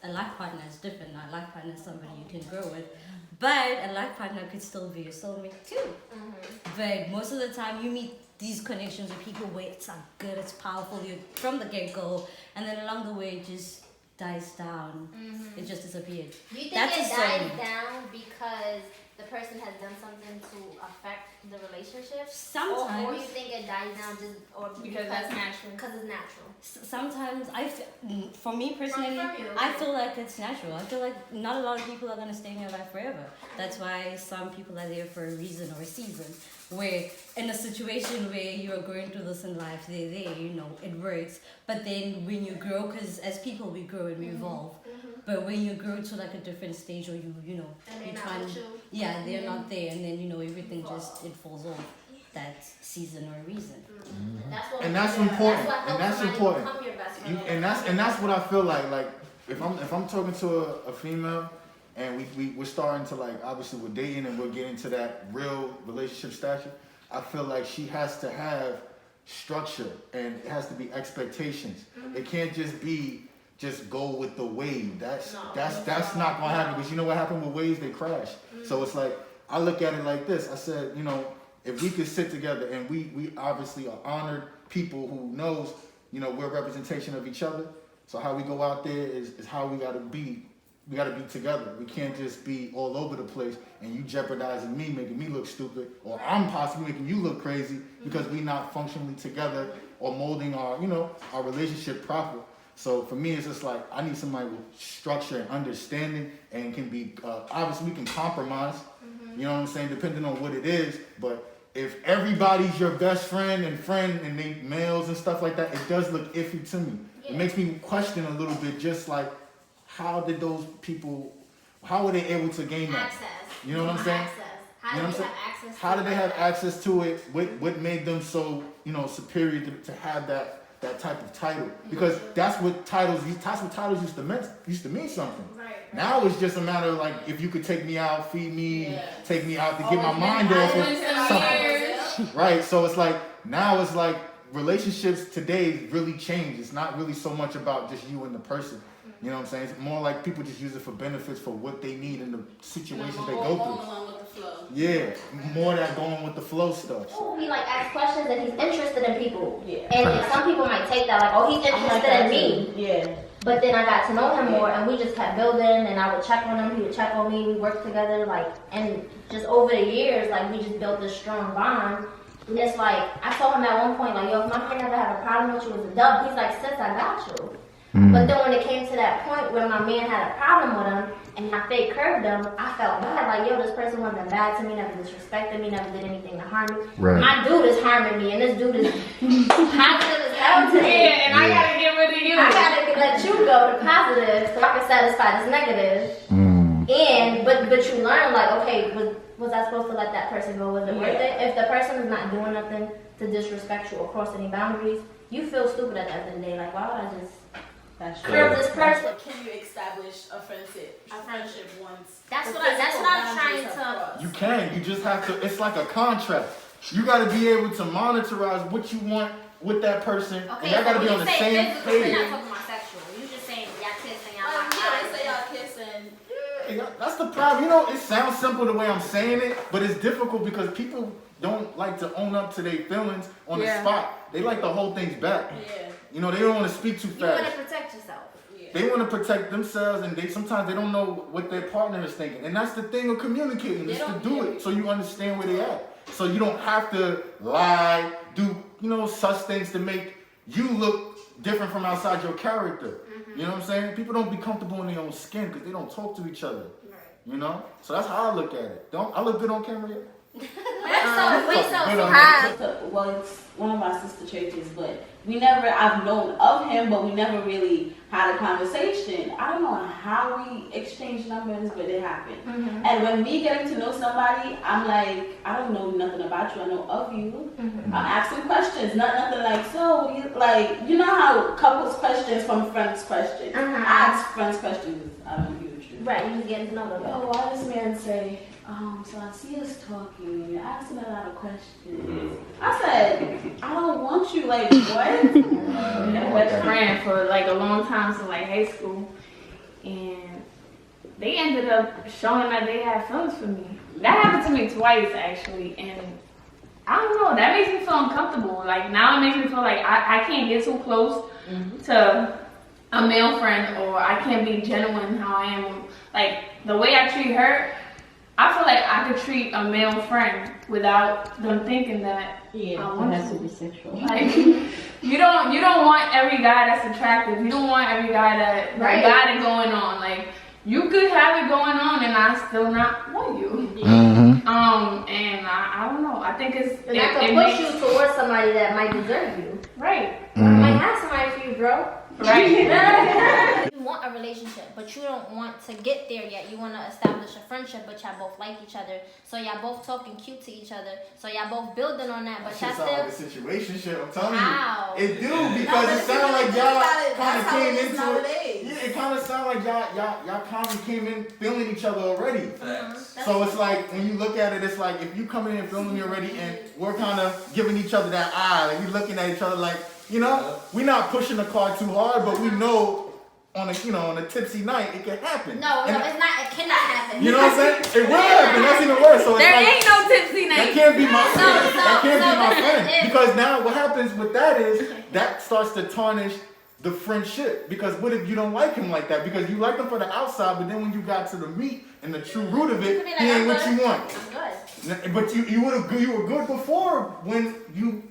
a life partner is different. A life partner is somebody you can grow with. But a life partner could still be your soulmate too. But most of the time you meet these connections with people where it's like good, it's powerful, you're from the get-go, and then along the way it just dies down. It just disappeared. Do you think it dies down because the person has done something to affect the relationship? Sometimes. Or you think it dies down just because that's natural? Because it's natural. Sometimes for me personally, I feel like it's natural. I feel like not a lot of people are going to stay in your life forever. That's why some people are there for a reason or a season. Where in a situation where you're going through this in life, they're there, you know, it works. But then when you grow, because as people we grow and we evolve. But when you grow to like a different stage, or you know, and you try they're not there, and then you know everything just it falls off that season or reason. That's important. And that's what I feel like. Like if I'm talking to a female. And we're starting to, like, obviously we're dating and we're getting to that real relationship stature. I feel like she has to have structure and it has to be expectations. It can't just go with the wave. That's not gonna happen, because you know what happened with waves? They crash. So it's like, I look at it like this. I said, you know, if we could sit together and we obviously are honored people who knows, you know, we're a representation of each other. So how we go out there is how we gotta be. We got to be together. We can't just be all over the place and you jeopardizing me, making me look stupid, or I'm possibly making you look crazy because we not functionally together or molding our, you know, our relationship proper. So for me, it's just like, I need somebody with structure and understanding and can be, obviously we can compromise, you know what I'm saying, depending on what it is. But if everybody's your best friend and they males and stuff like that, it does look iffy to me. It makes me question a little bit, just like, how did those people, how were they able to gain that? Access. You know what I'm saying? How did they have access How did they have access to it? What made them so, you know, superior to have that type of title? Because that's what titles used to mean something. Right. Now it's just a matter of like, if you could take me out, feed me, take me out to get my mind off of something. Right. So it's like, now it's like relationships today really changed. It's not really so much about just you and the person. You know what I'm saying? It's more like people just use it for benefits for what they need in the situations they go through. Along with the flow. Yeah, more of that going with the flow stuff. So. He like asks questions and he's interested in people. Yeah. And some people might take that like, oh, he's interested in me. Yeah. But then I got to know him more and we just kept building and I would check on him, he would check on me, we worked together like, and just over the years, like we just built this strong bond. And it's like, I told him at one point, like, yo, if my man ever had a problem with you, it's a dub. He's like, sis, I got you. But then when it came to that point where my man had a problem with him and I fake curved him, I felt bad. Like, yo, this person wasn't bad to me, never disrespected me, never did anything to harm me. Right. My dude is harming me and this dude is positive as hell to me. Yeah, and I gotta get rid of you. I gotta let you go to positive so I can satisfy this negative. And but you learn like, okay, was I supposed to let that person go? Was it worth it? If the person is not doing nothing to disrespect you or cross any boundaries, you feel stupid at the end of the day. Like, why would I just curb this person? Can you establish a friendship once? That's what I'm trying to. You can. You just have to. It's like a contract. You got to be able to monitorize what you want with that person. Okay, and y'all got to be on the same page. You're not talking about sexual. You just saying y'all kissing, y'all like. Yeah, they say y'all kissing. Yeah, that's the problem. You know, it sounds simple the way I'm saying it, but it's difficult because people don't like to own up to their feelings on the spot. They like to hold things back. Yeah. You know, they don't want to speak too fast. You want to protect yourself. Yeah. They want to protect themselves, and sometimes they don't know what their partner is thinking. And that's the thing of communicating, is to do it so you understand where they're at. So you don't have to lie, do, you know, such things to make you look different from outside your character. You know what I'm saying? People don't be comfortable in their own skin because they don't talk to each other. Right. You know? So that's how I look at it. Don't I look good on camera yet? Well, it's one of my sister churches, but I've known of him, but we never really had a conversation. I don't know how we exchanged numbers, but it happened. And when me getting to know somebody, I'm like, I don't know nothing about you, I know of you. I'm asking questions, nothing like, so what do you, like, you know how couples questions from friends questions. I ask friends questions, I don't know the truth. Right, you getting to know them. Oh, why does this man say, so I see us talking, you're asking a lot of questions. I said, I don't want you, like, what? Been best friend for like a long time, so like high school. And they ended up showing that they had feelings for me. That happened to me twice actually, and I don't know, that makes me feel uncomfortable. Like now it makes me feel like I can't get too close to a male friend, or I can't be genuine how I am. Like the way I treat her, I feel like I could treat a male friend without them thinking that I want it has to be sexual. Like you don't want every guy that's attractive. You don't want every guy that got it going on. Like you could have it going on and I still not want you. And I don't know. I think it's and that could push you towards somebody that might deserve you. Right. Might have somebody for you, bro. Right. You want a relationship, but you don't want to get there yet. You want to establish a friendship, but y'all both like each other. So y'all both talking cute to each other. So y'all both building on that. But y'all still like a situationship. I'm telling How? you, it do because it sounds like y'all kind of came into it. Yeah, it kind of sounds like y'all kind of came in feeling each other already. So it's like when you look at it, it's like if you come in and feeling me already, and we're kind of giving each other that eye, like we looking at each other like. You know, we're not pushing the car too hard, but we know on a tipsy night it can happen. No, it's not. It cannot happen. You know what I'm saying? It will happen. That's even worse. So There it's like, ain't no tipsy night. that can't be my friend. That can't be my listen, friend. Because now what happens with that is that starts to tarnish the friendship. Because what if you don't like him like that? Because you like him for the outside, but then when you got to the meat and the true root of it, he ain't what you want. I'm good. But you were good before when you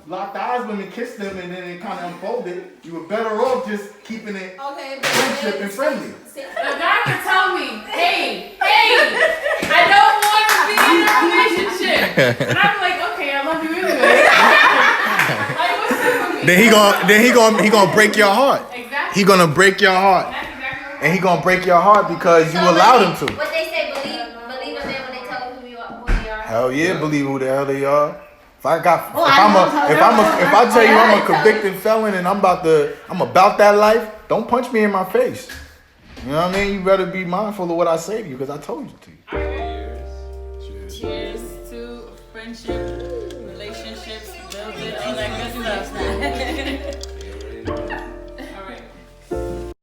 locked eyes with him and kissed him and then it kind of unfolded. You were better off just keeping it friendship and friendly. The guy would tell me, hey, I don't want to be in a relationship. And I'm like, okay, I love you anyway. Like, what's up with me? Then he gonna break your heart. Exactly. He gonna break your heart. That's exactly what And he gonna break your heart because you allowed him to. What they say, believe a man when they tell you who they are. Hell yeah, believe who the hell they are. If I tell you I'm a convicted felon and I'm about that life, don't punch me in my face. You know what I mean? You better be mindful of what I say to you because I told you to. Cheers to friendship, relationships, building, all that good stuff.